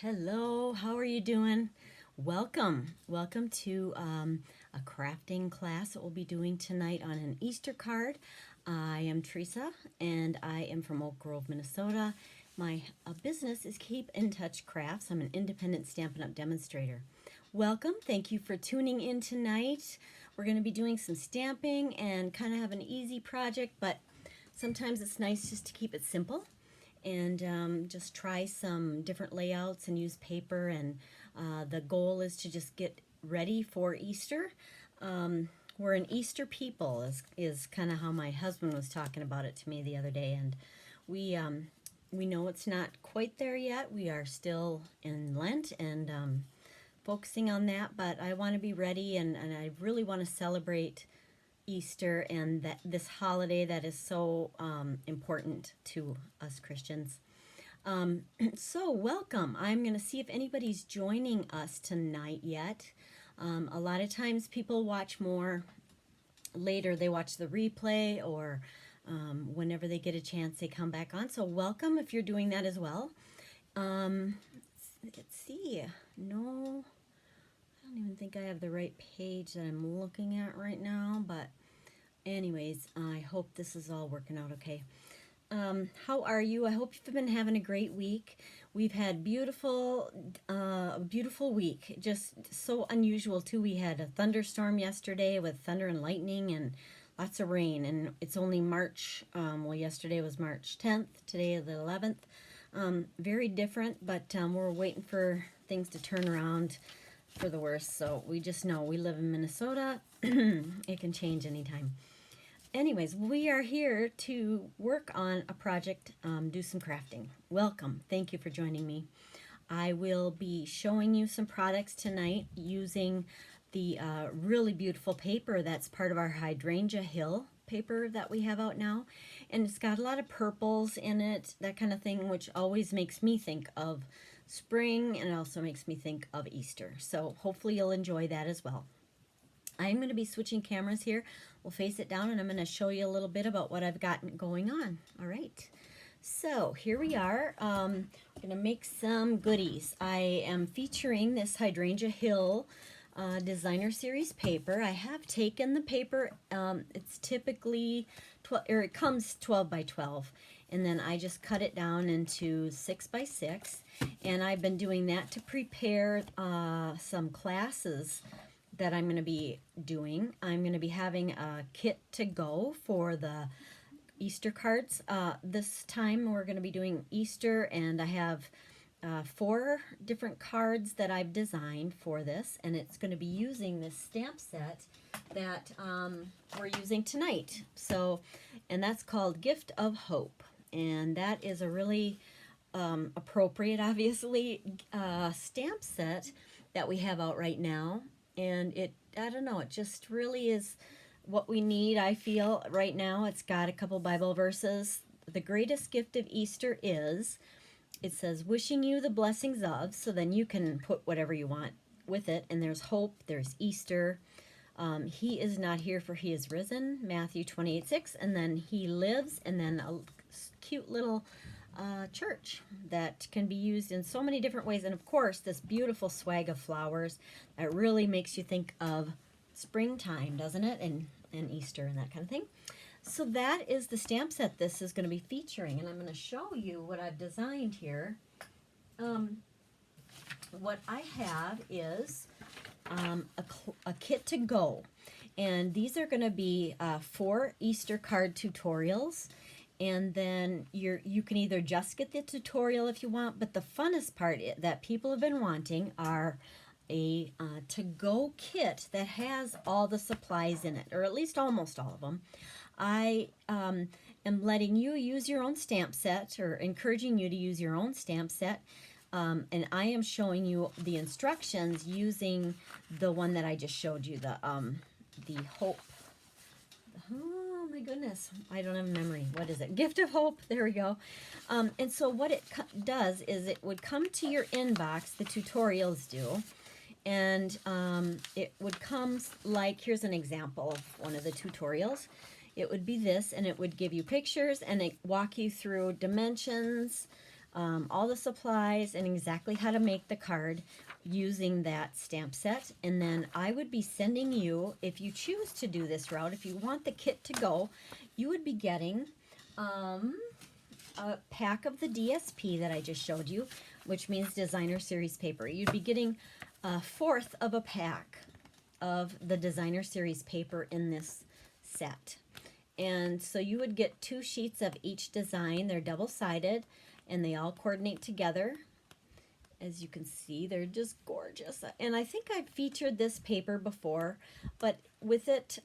Hello, how are you doing? Welcome to a crafting class that we'll be doing tonight on an Easter card. I am Teresa and I am from Oak Grove, Minnesota. My business is Keep in Touch Crafts. I'm an independent Stampin' Up! Demonstrator. Welcome, thank you for tuning in tonight. We're going to be doing some stamping and kind of have an easy project, but sometimes it's nice just to keep it simple and just try some different layouts and use paper. And the goal is to just get ready for Easter. We're an Easter people is kind of how my husband was talking about it to me the other day, and we know it's not quite there yet. We are still in Lent and focusing on that, but I want to be ready, and I really want to celebrate Easter and that this holiday that is so important to us Christians. So welcome. I'm going to see if anybody's joining us tonight yet. A lot of times people watch more later. They watch the replay or whenever they get a chance they come back on. So welcome if you're doing that as well. Let's see. No, I don't even think I have the right page that I'm looking at right now, but anyways, I hope this is all working out okay. How are you? I hope you've been having a great week. We've had beautiful week. Just so unusual too. We had a thunderstorm yesterday with thunder and lightning and lots of rain, and it's only March, well, yesterday was March 10th, today is the 11th. Very different, but we're waiting for things to turn around for the worse. So we just know we live in Minnesota. It can change anytime. Anyways, we are here to work on a project, do some crafting. Welcome. Thank you for joining me. I will be showing you some products tonight using the really beautiful paper that's part of our Hydrangea Hill paper that we have out now. And it's got a lot of purples in it, that kind of thing, which always makes me think of spring, and it also makes me think of Easter. So hopefully you'll enjoy that as well. I'm going to be switching cameras here. We'll face it down and I'm going to show you a little bit about what I've got going on. All right. So here we are. We're going to make some goodies. I am featuring this Hydrangea Hill Designer Series paper. I have taken the paper. It's typically 12, or it comes 12 by 12. And then I just cut it down into 6 by 6. And I've been doing that to prepare some classes that I'm going to be doing. I'm going to be having a kit to go for the Easter cards. This time we're going to be doing Easter, and I have 4 different cards that I've designed for this, and it's going to be using this stamp set that we're using tonight. So, and that's called Gift of Hope, and that is a really appropriate, obviously, stamp set that we have out right now. And I don't know, it just really is what we need, I feel, right now. It's got a couple Bible verses. The greatest gift of Easter is, it says, wishing you the blessings of, so then you can put whatever you want with it. And there's hope, there's Easter. He is not here, for he is risen, Matthew 28:6. And then he lives, and then a cute little church that can be used in so many different ways. And of course, this beautiful swag of flowers that really makes you think of springtime, doesn't it? And Easter and that kind of thing. So that is the stamp set this is going to be featuring, and I'm going to show you what I've designed here. What I have is a kit to go, and these are going to be 4 Easter card tutorials. And then you can either just get the tutorial if you want, but the funnest part that people have been wanting are a to-go kit that has all the supplies in it, or at least almost all of them. I am letting you use your own stamp set, or encouraging you to use your own stamp set, and I am showing you the instructions using the one that I just showed you, the Hope. Oh my goodness, I don't have memory. What is it? Gift of Hope. There we go. And so what it does is it would come to your inbox, the tutorials do, and it would come like, here's an example of one of the tutorials. It would be this, and it would give you pictures, and it walk you through dimensions, all the supplies and exactly how to make the card using that stamp set. And then I would be sending you, if you choose to do this route, if you want the kit to go, you would be getting a pack of the DSP that I just showed you, which means designer series paper. You'd be getting a fourth of a pack of the designer series paper in this set. And so you would get 2 sheets of each design. They're double-sided and they all coordinate together. As you can see, they're just gorgeous. And I think I've featured this paper before, but with it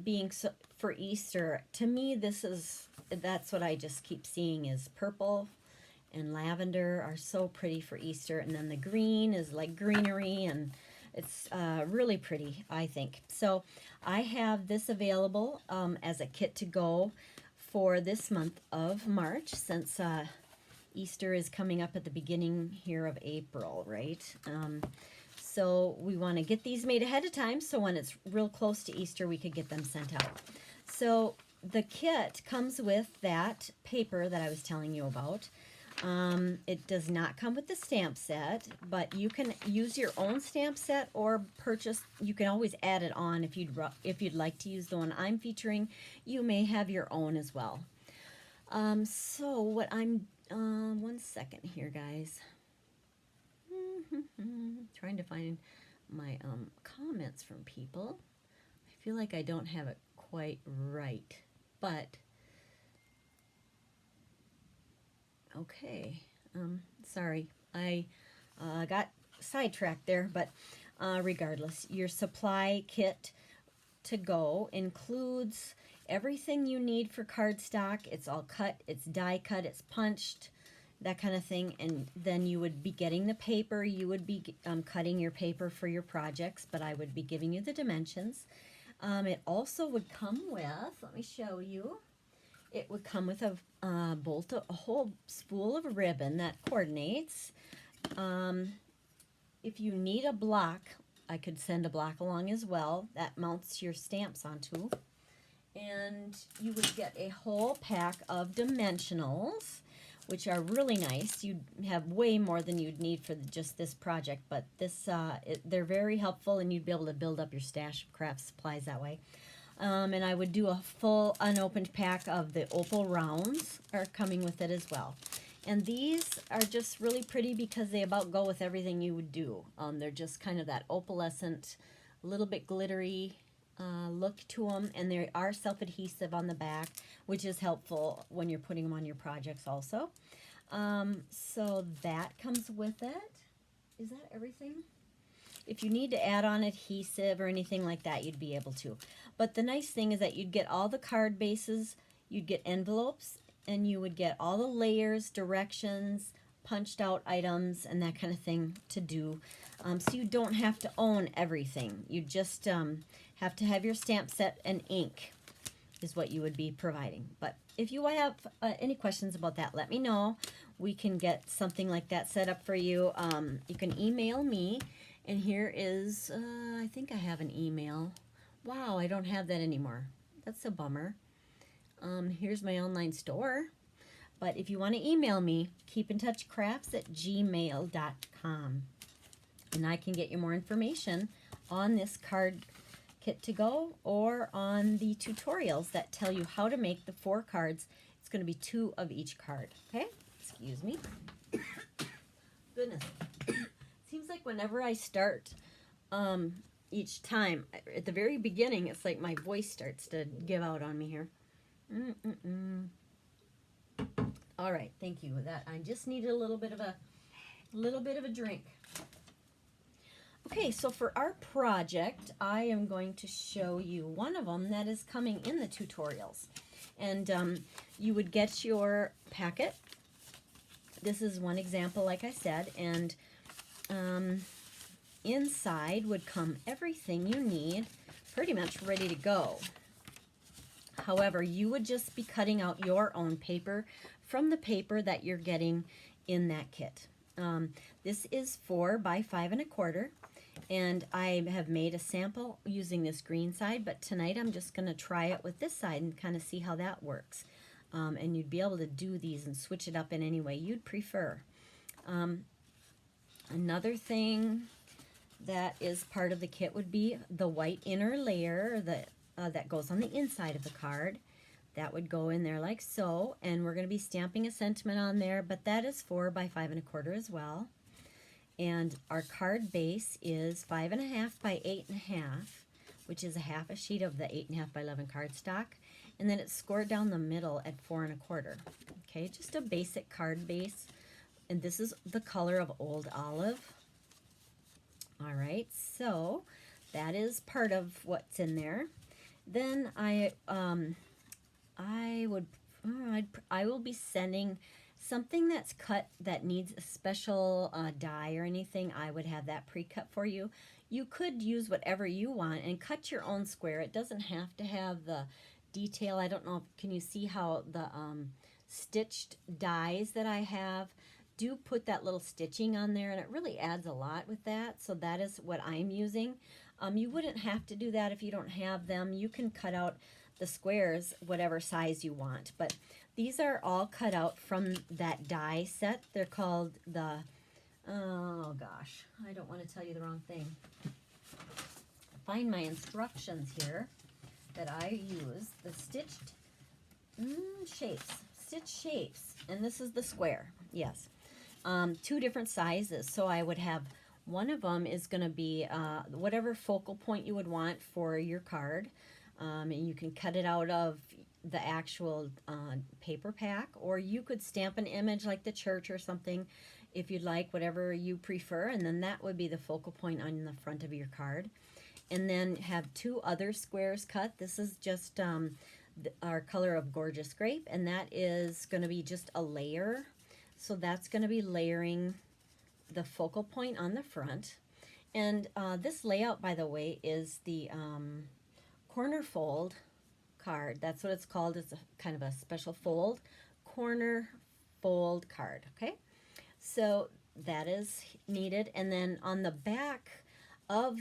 being for Easter, to me that's what I just keep seeing is purple and lavender are so pretty for Easter. And then the green is like greenery, and it's really pretty, I think. So I have this available as a kit to go for this month of March, since Easter is coming up at the beginning here of April, right? So we want to get these made ahead of time, so when it's real close to Easter, we could get them sent out. So the kit comes with that paper that I was telling you about. It does not come with the stamp set, but you can use your own stamp set or purchase. You can always add it on if you'd like to use the one I'm featuring. You may have your own as well. So what I'm one second here, guys. Trying to find my comments from people. I feel like I don't have it quite right, but okay. Sorry, I got sidetracked there, but regardless, your supply kit to go includes everything you need for cardstock. It's all cut, it's die cut, it's punched, that kind of thing. And then you would be getting the paper. You would be cutting your paper for your projects, but I would be giving you the dimensions. It also would come with, let me show you, it would come with a whole spool of ribbon that coordinates. If you need a block, I could send a block along as well that mounts your stamps onto. And you would get a whole pack of dimensionals, which are really nice. You'd have way more than you'd need for just this project, but this they're very helpful, and you'd be able to build up your stash of craft supplies that way. And I would do a full unopened pack of the opal rounds are coming with it as well. And these are just really pretty because they about go with everything you would do. They're just kind of that opalescent, a little bit glittery look to them, and they are self-adhesive on the back, which is helpful when you're putting them on your projects also. So that comes with it. Is that everything? If you need to add on adhesive or anything like that, you'd be able to. But the nice thing is that you'd get all the card bases, you'd get envelopes, and you would get all the layers, directions, punched out items, and that kind of thing to do. So you don't have to own everything. You just have to have your stamp set and ink is what you would be providing. But if you have any questions about that, let me know. We can get something like that set up for you. You can email me. And here is, I think I have an email. Wow, I don't have that anymore. That's a bummer. Here's my online store. But if you want to email me, keepintouchcrafts@gmail.com. And I can get you more information on this card kit to go or on the tutorials that tell you how to make the 4 cards. It's going to be 2 of each card. Okay? Excuse me. Goodness. Seems like whenever I start each time, at the very beginning, it's like my voice starts to give out on me here. All right, thank you. That I just needed a little bit of a drink. Okay, so for our project, I am going to show you one of them that is coming in the tutorials. And you would get your packet. This is one example, like I said, and inside would come everything you need, pretty much ready to go. However, you would just be cutting out your own paper from the paper that you're getting in that kit. This is 4 by 5 1/4, and I have made a sample using this green side, but tonight I'm just going to try it with this side and kind of see how that works. and you'd be able to do these and switch it up in any way you'd prefer. Another thing that is part of the kit would be the white inner layer that goes on the inside of the card. That would go in there like so, and we're going to be stamping a sentiment on there, but that is 4 by 5 1/4 as well. And our card base is 5 1/2 by 8 1/2, which is a half a sheet of the 8 1/2 by 11 cardstock, and then it's scored down the middle at 4 1/4. Okay, just a basic card base, and this is the color of Old Olive. All right, so that is part of what's in there. Then I will be sending something that's cut that needs a special die or anything. I would have that pre-cut for you. You could use whatever you want and cut your own square. It doesn't have to have the detail. I don't know, can you see how the stitched dies that I have do put that little stitching on there, and it really adds a lot with that. So that is what I'm using. You wouldn't have to do that if you don't have them. You can cut out the squares whatever size you want, but these are all cut out from that die set. They're called the, oh gosh, I don't want to tell you the wrong thing. Find my instructions here that I use, the stitched stitch shapes, and this is the square. Yes, 2 different sizes. So I would have one of them is going to be whatever focal point you would want for your card. And you can cut it out of the actual paper pack, or you could stamp an image like the church or something if you'd like, whatever you prefer, and then that would be the focal point on the front of your card. And then have 2 other squares cut. This is just our color of Gorgeous Grape, and that is going to be just a layer. So that's going to be layering the focal point on the front. And this layout, by the way, is the corner fold card. That's what it's called. It's a kind of a special fold, corner fold card. Okay, so that is needed. And then on the back of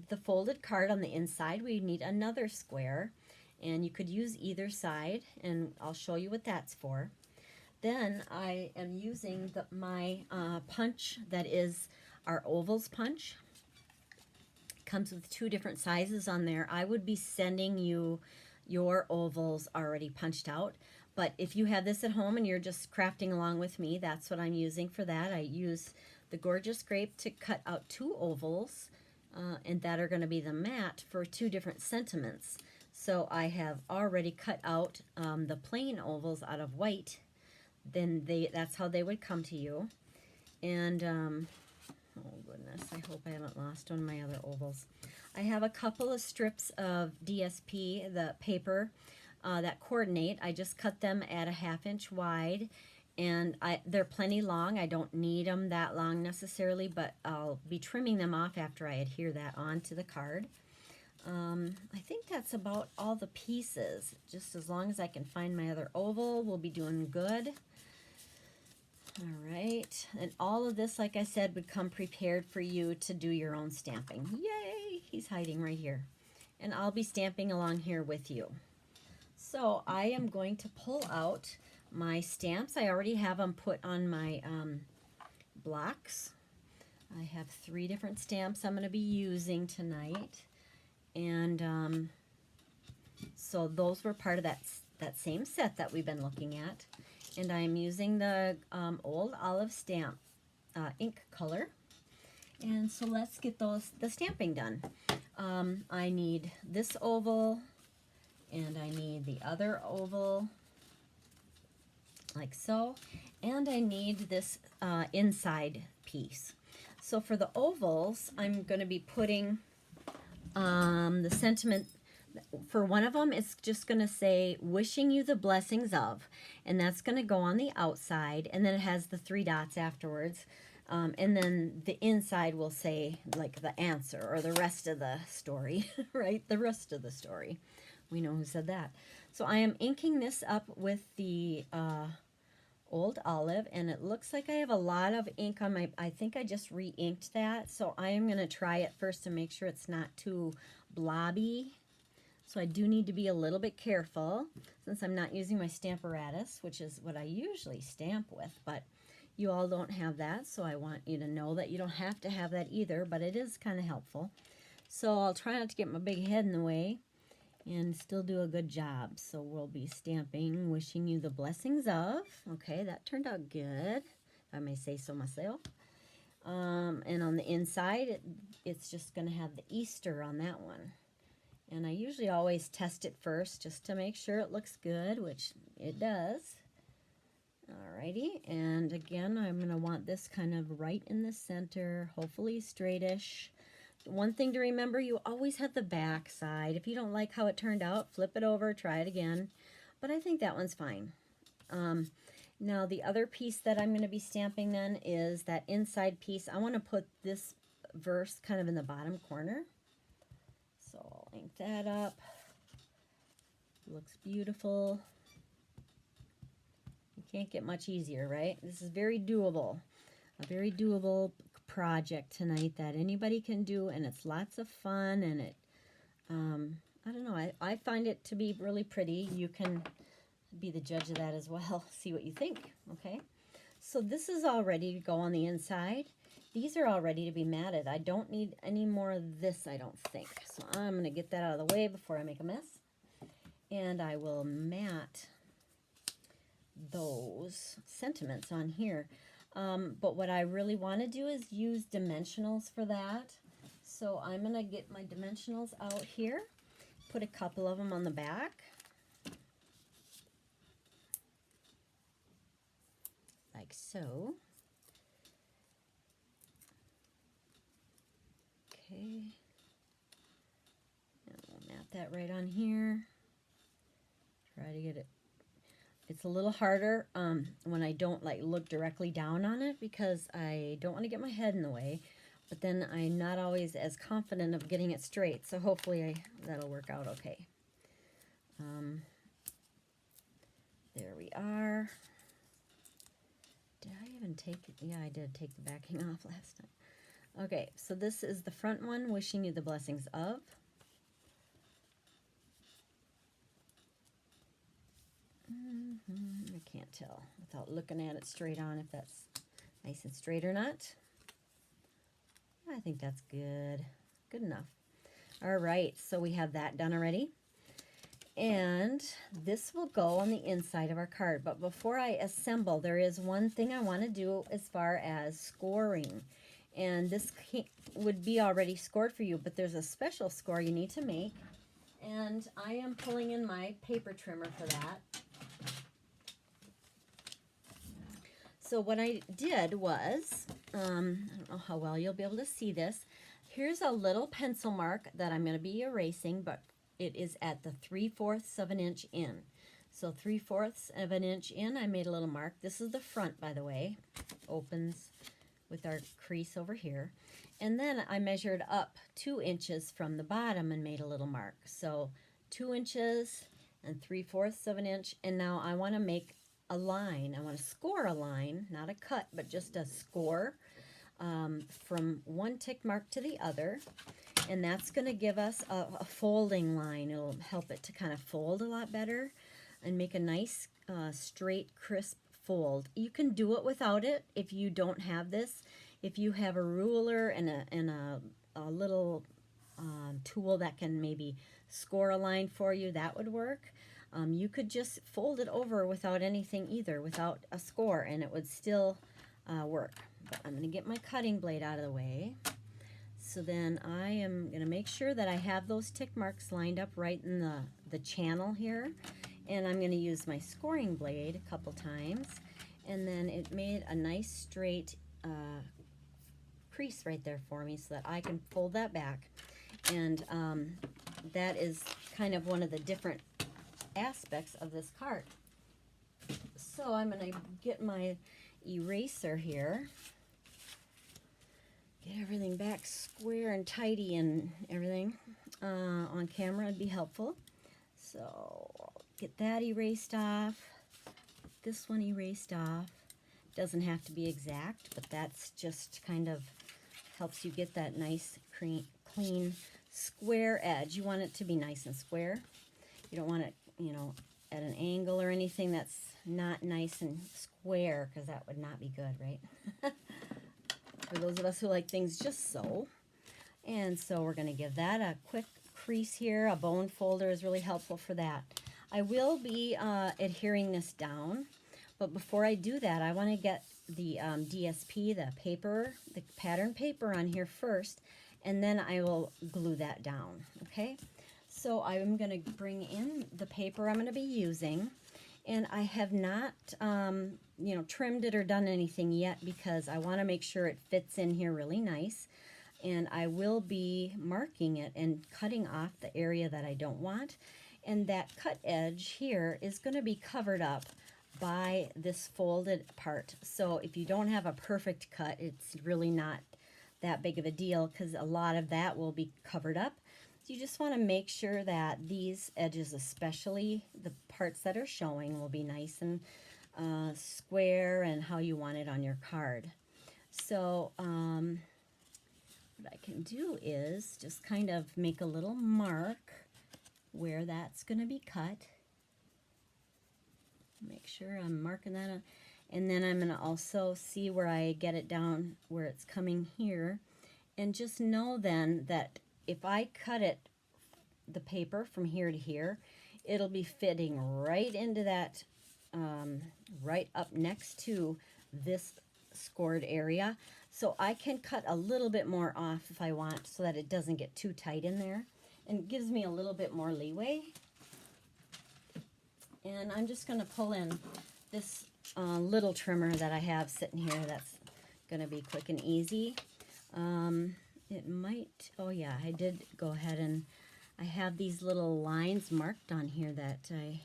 the folded card on the inside, we need another square, and you could use either side, and I'll show you what that's for. Then I am using my punch that is our ovals punch. Comes with 2 different sizes on there. I would be sending you your ovals already punched out, but if you have this at home and you're just crafting along with me, that's what I'm using for that. I use the Gorgeous Grape to cut out 2 ovals, and that are going to be the mat for 2 different sentiments. So I have already cut out the plain ovals out of white. Then that's how they would come to you. And oh goodness, I hope I haven't lost one of my other ovals. I have a couple of strips of DSP, the paper, that coordinate. I just cut them at a 1/2 inch wide, and they're plenty long. I don't need them that long necessarily, but I'll be trimming them off after I adhere that onto the card. I think that's about all the pieces. Just as long as I can find my other oval, we'll be doing good. All right, and all of this, like I said, would come prepared for you to do your own stamping. Yay! He's hiding right here. And I'll be stamping along here with you. So I am going to pull out my stamps. I already have them put on my blocks. I have 3 different stamps I'm going to be using tonight. And so those were part of that same set that we've been looking at. And I'm using the Old Olive stamp ink color. And so let's get the stamping done. I need this oval, and I need the other oval, like so. And I need this inside piece. So for the ovals, I'm going to be putting the sentiment. For one of them, it's just going to say, wishing you the blessings of, and that's going to go on the outside, and then it has the 3 dots afterwards, and then the inside will say, like, the answer, or the rest of the story, right? The rest of the story. We know who said that. So I am inking this up with the Old Olive, and it looks like I have a lot of ink on my, I think I just re-inked that, so I am going to try it first to make sure it's not too blobby. So I do need to be a little bit careful since I'm not using my Stamparatus, which is what I usually stamp with, but you all don't have that, so I want you to know that you don't have to have that either, but it is kind of helpful. So I'll try not to get my big head in the way and still do a good job. So we'll be stamping, wishing you the blessings of. Okay, that turned out good, if I may say so myself. And on the inside, it's just going to have the Easter on that one. And I usually always test it first just to make sure it looks good, which it does. Alrighty, and again, I'm going to want this kind of right in the center, hopefully straightish. One thing to remember, you always have the back side. If you don't like how it turned out, flip it over, try it again. But I think that one's fine. Now the other piece that I'm going to be stamping then is that inside piece. I want to put this verse kind of in the bottom corner. So I'll ink that up. Looks beautiful. You can't get much easier, right? This is very doable. A very doable project tonight that anybody can do, and it's lots of fun, and it, I don't know, I find it to be really pretty. You can be the judge of that as well. See what you think, okay? So this is all ready to go on the inside. These are all ready to be matted. I don't need any more of this, I don't think. So I'm going to get that out of the way before I make a mess. And I will mat those sentiments on here. But what I really want to do is use dimensionals for that. So I'm going to get my dimensionals out here, put a couple of them on the back. Like so. Okay. And we'll mat that right on here. Try to get it. It's a little harder when I don't like look directly down on it because I don't want to get my head in the way. But then I'm not always as confident of getting it straight. So hopefully that'll work out okay. There we are. Did I even take it? Yeah, I did take the backing off last time. Okay, so this is the front one, wishing you the blessings of. I can't tell without looking at it straight on if that's nice and straight or not. I think that's good. Good enough. All right, so we have that done already. And this will go on the inside of our card. But before I assemble, there is one thing I want to do as far as scoring. And this would be already scored for you, but there's a special score you need to make. And I am pulling in my paper trimmer for that. So what I did was, I don't know how well you'll be able to see this. Here's a little pencil mark that I'm going to be erasing, but it is at the 3/4 of an inch in. So 3/4 of an inch in, I made a little mark. This is the front, by the way. Opens with our crease over here. And then I measured up 2 inches from the bottom and made a little mark. So 2 inches and 3/4 of an inch. And now I want to make a line. I want to score a line, not a cut, but just a score from one tick mark to the other. And that's going to give us a folding line. It'll help it to kind of fold a lot better and make a nice straight, crisp fold. You can do it without it if you don't have this. If you have a ruler and a little tool that can maybe score a line for you, that would work. You could just fold it over without anything either, without a score, and it would still work. But I'm going to get my cutting blade out of the way. So then I am going to make sure that I have those tick marks lined up right in the channel here. And I'm going to use my scoring blade a couple times. And then it made a nice straight crease right there for me so that I can fold that back. And that is kind of one of the different aspects of this card. So I'm going to get my eraser here. Get everything back square and tidy and everything on camera would be helpful. So I'll get that erased off. This one erased off. Doesn't have to be exact, but that's just kind of helps you get that nice clean square edge. You want it to be nice and square. You don't want it, you know, at an angle or anything that's not nice and square, because that would not be good, right? For those of us who like things just so. And so we're going to give that a quick crease here. A bone folder is really helpful for that. I will be adhering this down, but before I do that, I want to get the DSP, the paper, the pattern paper on here first, and then I will glue that down, okay? So I'm going to bring in the paper I'm going to be using, and I have not, you know, trimmed it or done anything yet because I want to make sure it fits in here really nice. And I will be marking it and cutting off the area that I don't want. And that cut edge here is going to be covered up by this folded part. So if you don't have a perfect cut, it's really not that big of a deal because a lot of that will be covered up. So you just want to make sure that these edges, especially the parts that are showing, will be nice and square and how you want it on your card. So what I can do is just kind of make a little mark where that's going to be cut. Make sure I'm marking that on. And then I'm going to also see where I get it down, where it's coming here. And just know then that if I cut it, the paper from here to here, it'll be fitting right into that, right up next to this scored area. So I can cut a little bit more off if I want so that it doesn't get too tight in there. And it gives me a little bit more leeway. And I'm just going to pull in this little trimmer that I have sitting here that's going to be quick and easy. It might, oh yeah, I did go ahead and I have these little lines marked on here that I,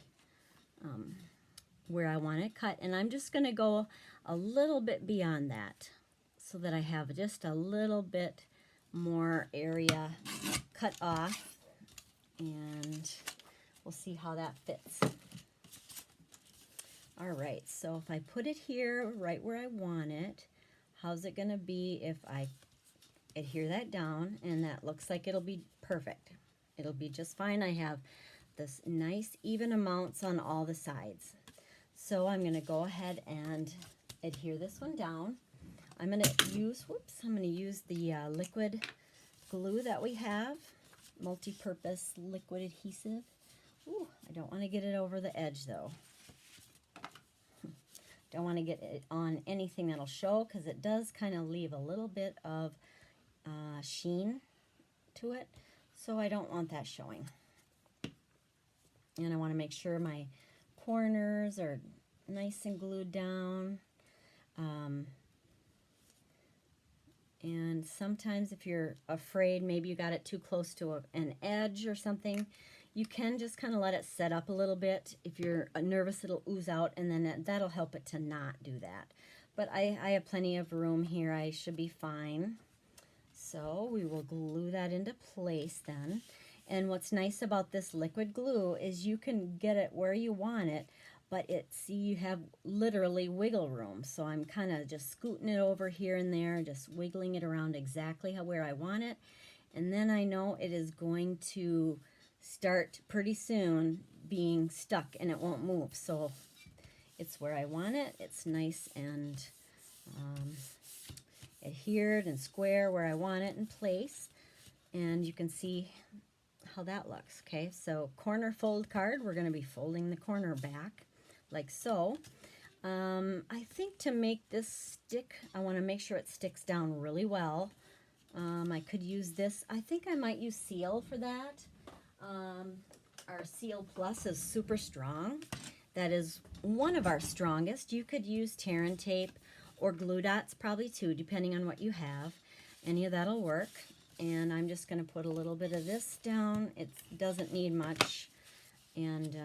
where I want it cut. And I'm just going to go a little bit beyond that so that I have just a little bit more area cut off. And we'll see how that fits. All right, so if I put it here right where I want it, how's it going to be if I adhere that down? And that looks like it'll be perfect. It'll be just fine. I have this nice even amounts on all the sides. So I'm going to go ahead and adhere this one down. I'm going to use, I'm going to use the liquid glue that we have, multi-purpose liquid adhesive. Ooh, I don't want to get it over the edge though. Don't want to get it on anything that'll show because it does kind of leave a little bit of sheen to it. So I don't want that showing. And I want to make sure my corners are nice and glued down. And sometimes if you're afraid, maybe you got it too close to an edge or something, you can just kind of let it set up a little bit. If you're nervous, it'll ooze out, and then that'll help it to not do that. But I have plenty of room here. I should be fine. So we will glue that into place then. And what's nice about this liquid glue is you can get it where you want it, but you have literally wiggle room. So I'm kind of just scooting it over here and there, just wiggling it around exactly where I want it. And then I know it is going to start pretty soon being stuck and it won't move. So it's where I want it. It's nice and adhered and square where I want it in place. And you can see how that looks. Okay, so corner fold card, we're going to be folding the corner back like so. I think to make this stick, I want to make sure it sticks down really well. I could use this. I think I might use Seal for that. Our Seal Plus is super strong. That is one of our strongest. You could use tear and tape or glue dots probably too, depending on what you have. Any of that'll work. And I'm just going to put a little bit of this down. It doesn't need much. And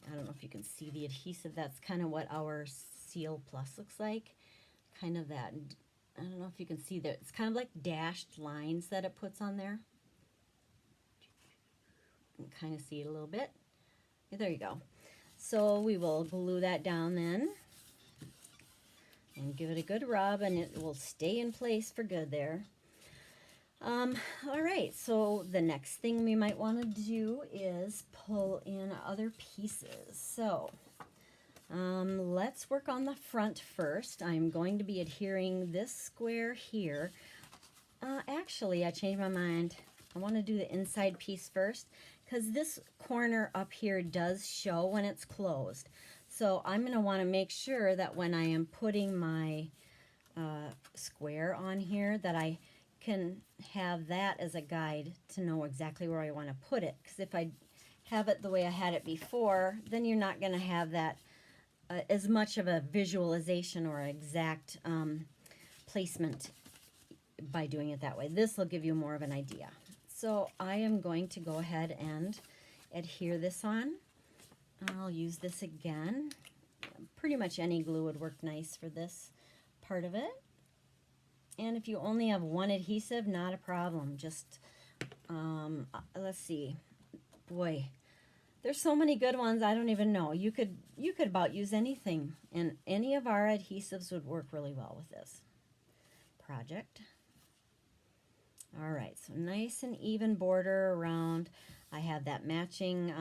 I don't know if you can see the adhesive. That's kind of what our Seal Plus looks like. Kind of that, I don't know if you can see that. It's kind of like dashed lines that it puts on there. You can kind of see it a little bit. Yeah, there you go. So we will glue that down then. And give it a good rub and it will stay in place for good there. All right, so the next thing we might want to do is pull in other pieces. So let's work on the front first. I'm going to be adhering this square here. Actually, I changed my mind. I want to do the inside piece first because this corner up here does show when it's closed. So I'm going to want to make sure that when I am putting my square on here that I can have that as a guide to know exactly where I want to put it. Because if I have it the way I had it before, then you're not going to have that as much of a visualization or exact placement by doing it that way. This will give you more of an idea. So I am going to go ahead and adhere this on. I'll use this again. Pretty much any glue would work nice for this part of it. And if you only have one adhesive, not a problem. Just, let's see. Boy, there's so many good ones, I don't even know. You could about use anything, and any of our adhesives would work really well with this project. All right, so nice and even border around. I have that matching,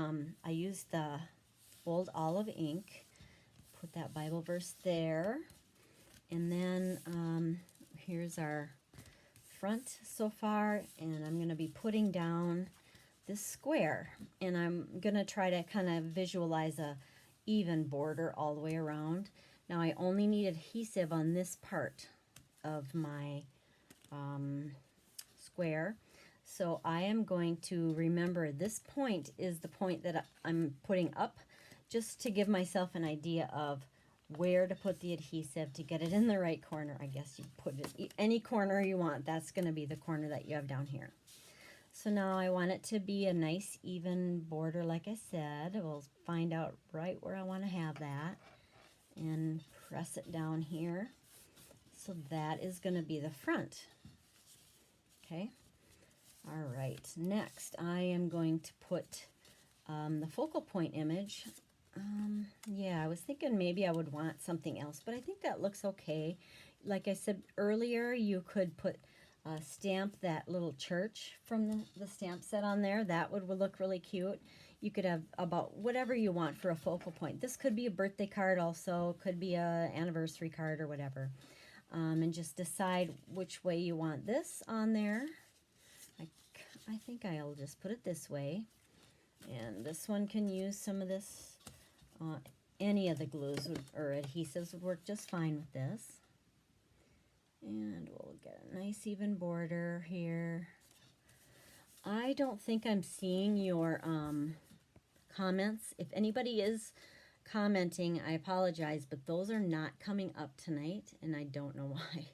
I used the old olive ink. Put that Bible verse there. And then here's our front so far, and I'm going to be putting down this square. And I'm going to try to kind of visualize a even border all the way around. Now I only need adhesive on this part of my square. So I am going to remember this point is the point that I'm putting up, just to give myself an idea of where to put the adhesive to get it in the right corner. I guess you put it any corner you want. That's going to be the corner that you have down here. So now I want it to be a nice even border, like I said. We'll find out right where I want to have that and press it down here. So that is going to be the front. Okay. All right. Next, I am going to put the focal point image. Yeah, I was thinking maybe I would want something else, but I think that looks okay. Like I said earlier, you could put stamp that little church from the stamp set on there. That would look really cute. You could have about whatever you want for a focal point. This could be a birthday card also, could be a anniversary card or whatever. And just decide which way you want this on there. I think I'll just put it this way. And this one can use some of this. Any of the glues or adhesives would work just fine with this. And we'll get a nice even border here. I don't think I'm seeing your comments. If anybody is commenting, I apologize, but those are not coming up tonight, and I don't know why.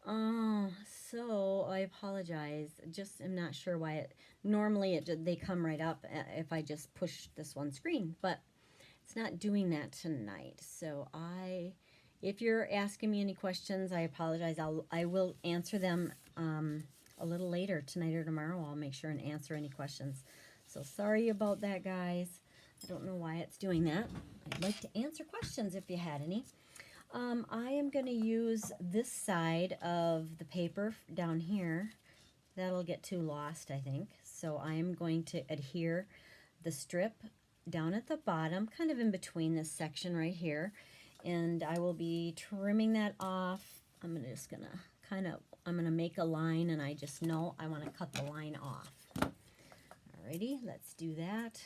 Oh, so I apologize. Just am not sure why it. Normally they come right up if I just push this one screen, but it's not doing that tonight. So if you're asking me any questions, I apologize. I will answer them a little later tonight or tomorrow. I'll make sure and answer any questions. So sorry about that, guys. I don't know why it's doing that. I'd like to answer questions if you had any. I am going to use this side of the paper down here. That'll get too lost, I think. So I am going to adhere the strip down at the bottom, kind of in between this section right here. And I will be trimming that off. I'm gonna make a line, and I just know I want to cut the line off. Alrighty, let's do that.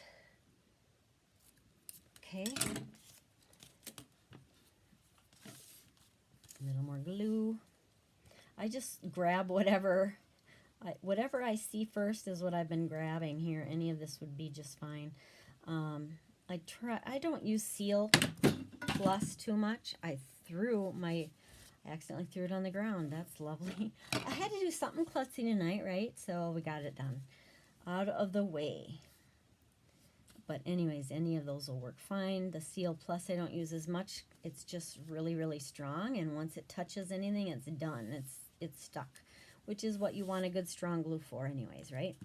Okay. A little more glue. I just grab whatever I see first is what I've been grabbing here. Any of this would be just fine. I don't use Seal Plus too much. I accidentally threw it on the ground. That's lovely. I had to do something klutzy tonight, right? So we got it done. Out of the way. But anyways, any of those will work fine. The Seal Plus I don't use as much. It's just really, really strong, and once it touches anything, it's done. It's stuck, which is what you want a good strong glue for anyways, right?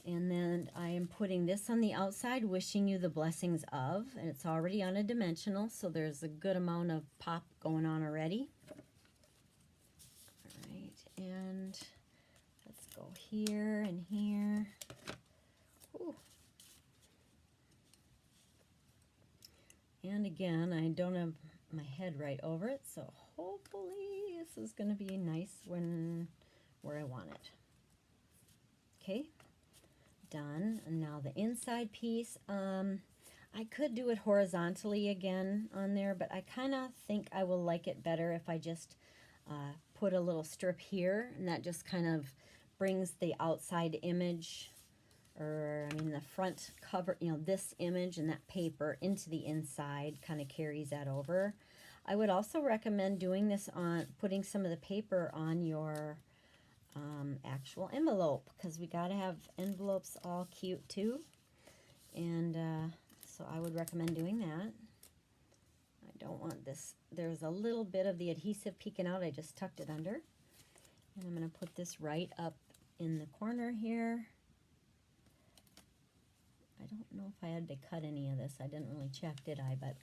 And then I am putting this on the outside, wishing you the blessings of, and it's already on a dimensional, so there's a good amount of pop going on already. All right, and go here and here. Ooh. And again, I don't have my head right over it, so hopefully this is going to be nice where I want it. Okay, done. And now the inside piece. I could do it horizontally again on there, but I kind of think I will like it better if I just put a little strip here, and that just kind of brings the outside image, or I mean the front cover, you know, this image and that paper into the inside, kind of carries that over. I would also recommend doing this on, putting some of the paper on your actual envelope, because we got to have envelopes all cute too. And so I would recommend doing that. I don't want this, there's a little bit of the adhesive peeking out, I just tucked it under. And I'm going to put this right up in the corner here. I don't know if I had to cut any of this, I didn't really check, did I? But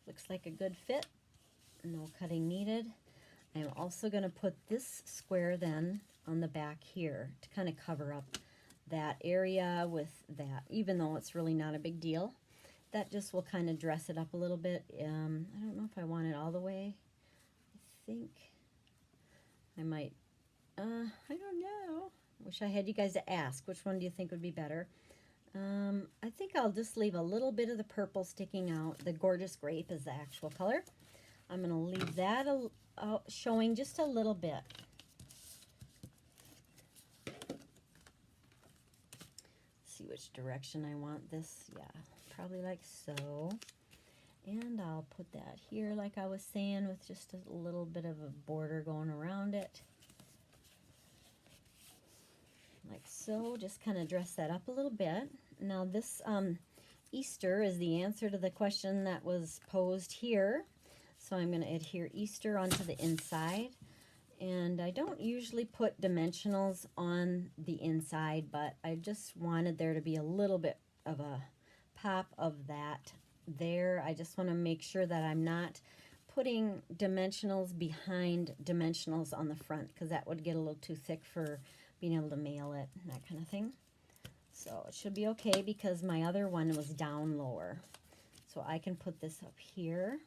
looks like a good fit, no cutting needed. I'm also going to put this square then on the back here to kind of cover up that area with that, even though it's really not a big deal. That just will kind of dress it up a little bit. I don't know if I want it all the way. I think I might, I don't know. Wish I had you guys to ask. Which one do you think would be better? I think I'll just leave a little bit of the purple sticking out. The Gorgeous Grape is the actual color. I'm going to leave that showing just a little bit. See which direction I want this. Yeah, probably like so. And I'll put that here like I was saying, with just a little bit of a border going around it. Like so, just kind of dress that up a little bit. Now this Easter is the answer to the question that was posed here. So I'm going to adhere Easter onto the inside. And I don't usually put dimensionals on the inside, but I just wanted there to be a little bit of a pop of that there. I just want to make sure that I'm not putting dimensionals behind dimensionals on the front, because that would get a little too thick for being able to mail it, that kind of thing. So it should be okay, because my other one was down lower. So I can put this up here.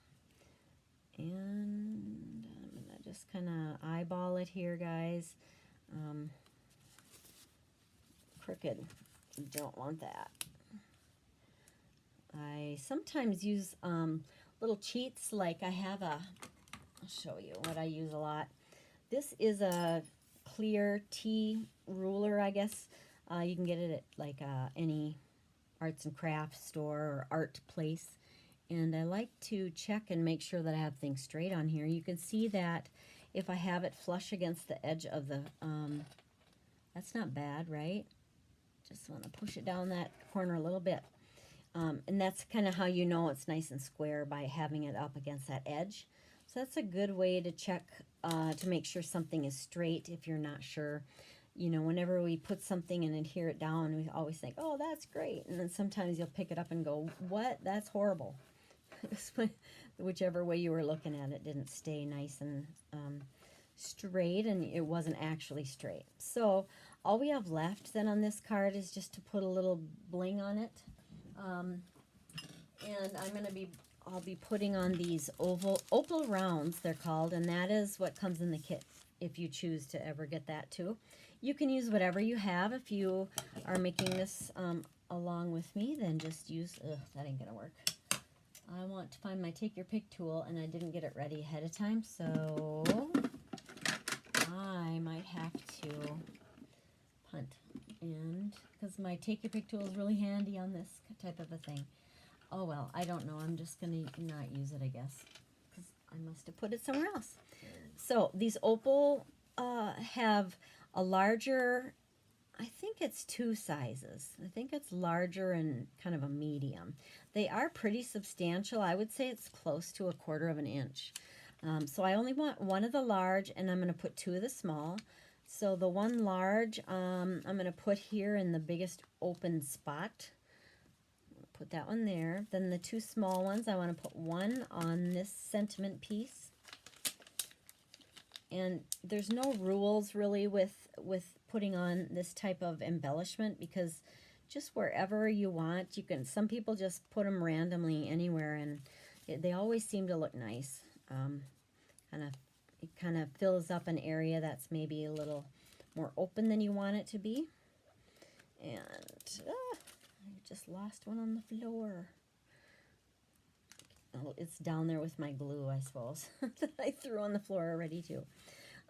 And I'm going to just kind of eyeball it here, guys. Crooked. You don't want that. I sometimes use little cheats, like I have a, I'll show you what I use a lot. This is a clear T ruler, I guess. You can get it at like any arts and crafts store or art place. And I like to check and make sure that I have things straight on here. You can see that if I have it flush against the edge of the, that's not bad, right? Just want to push it down that corner a little bit. And that's kind of how you know it's nice and square, by having it up against that edge. So that's a good way to check to make sure something is straight if you're not sure. You know, whenever we put something and adhere it down, we always think, oh, that's great. And then sometimes you'll pick it up and go, what? That's horrible. Whichever way you were looking at it didn't stay nice and straight, and it wasn't actually straight. So all we have left then on this card is just to put a little bling on it. And I'll be putting on these opal rounds, they're called, and that is what comes in the kit if you choose to ever get that too. You can use whatever you have. If you are making this along with me, then just use, that ain't gonna work. I want to find my take your pick tool, and I didn't get it ready ahead of time, so I might have to punt. And because my take your pick tool is really handy on this type of a thing. Oh well, I don't know. I'm just going to not use it, I guess, because I must have put it somewhere else. So these opal have a larger, I think it's 2 sizes. I think it's larger and kind of a medium. They are pretty substantial. I would say it's close to 1/4 inch. So I only want one of the large, and I'm going to put 2 of the small. So the one large, I'm going to put here in the biggest open spot. Put that one there. Then the 2 small ones, I want to put one on this sentiment piece. And there's no rules really with putting on this type of embellishment because just wherever you want, you can, some people just put them randomly anywhere, and they always seem to look nice. It kind of fills up an area that's maybe a little more open than you want it to be. And I just lost one on the floor. Oh, it's down there with my glue, I suppose, that I threw on the floor already too.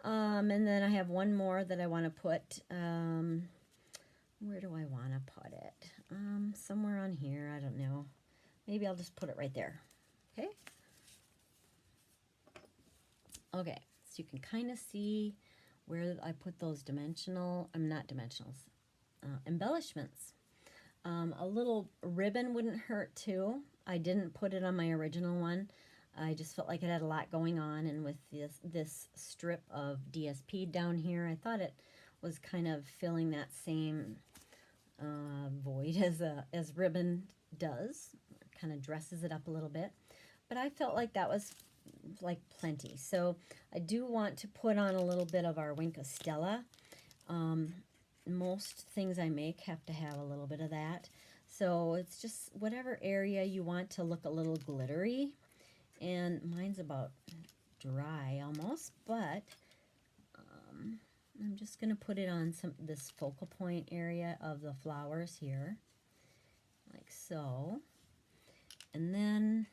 And then I have one more that I want to put. Where do I want to put it? Somewhere on here, I don't know. Maybe I'll just put it right there. Okay? Okay, so you can kind of see where I put those embellishments. A little ribbon wouldn't hurt too. I didn't put it on my original one. I just felt like it had a lot going on, and with this strip of DSP down here, I thought it was kind of filling that same void as ribbon does. It kind of dresses it up a little bit, but I felt like that was like plenty. So I do want to put on a little bit of our Winka Stella. Most things I make have to have a little bit of that. So it's just whatever area you want to look a little glittery. And mine's about dry almost, but I'm just going to put it on this focal point area of the flowers here, like so. And then,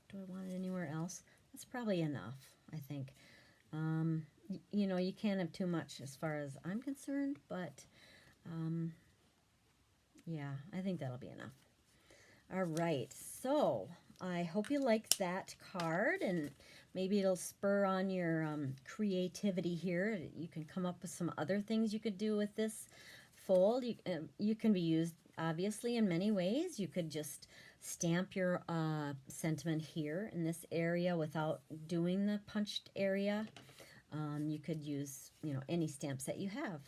do I want it anywhere else? That's probably enough, I think. You know, you can't have too much as far as I'm concerned, but yeah, I think that'll be enough. All right, so I hope you liked that card, and maybe it'll spur on your creativity here. You can come up with some other things you could do with this fold. You can be used, obviously, in many ways. You could just stamp your sentiment here in this area without doing the punched area. You could use, you know, any stamp set you have,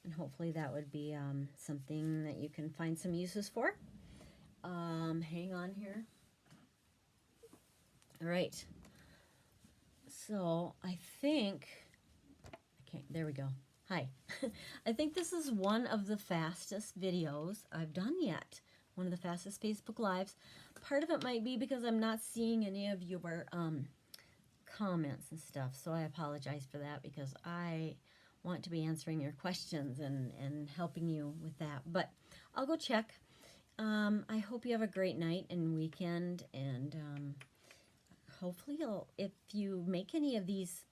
and hopefully that would be something that you can find some uses for. Hang on here. All right. So I think, okay, there we go. Hi. I think this is one of the fastest videos I've done yet. One of the fastest Facebook Lives. Part of it might be because I'm not seeing any of your comments and stuff, so I apologize for that, because I want to be answering your questions and helping you with that. But I'll go check. I hope you have a great night and weekend, and hopefully if you make any of these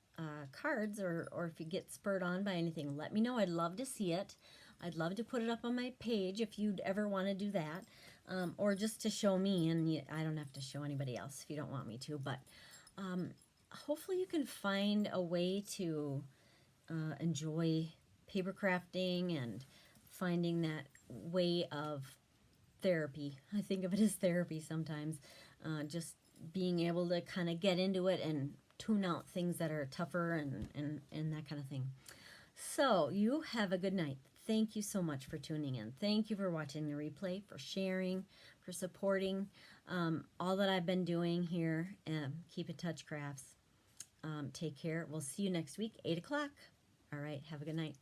cards, or if you get spurred on by anything, let me know. I'd love to see it. I'd love to put it up on my page if you'd ever want to do that, or just to show me, and I don't have to show anybody else if you don't want me to, but hopefully you can find a way to enjoy paper crafting and finding that way of therapy. I think of it as therapy sometimes, just being able to kind of get into it and tune out things that are tougher and that kind of thing. So you have a good night. Thank you so much for tuning in. Thank you for watching the replay, for sharing, for supporting all that I've been doing here. Keep in touch, crafts. Take care. We'll see you next week, 8 o'clock. All right. Have a good night.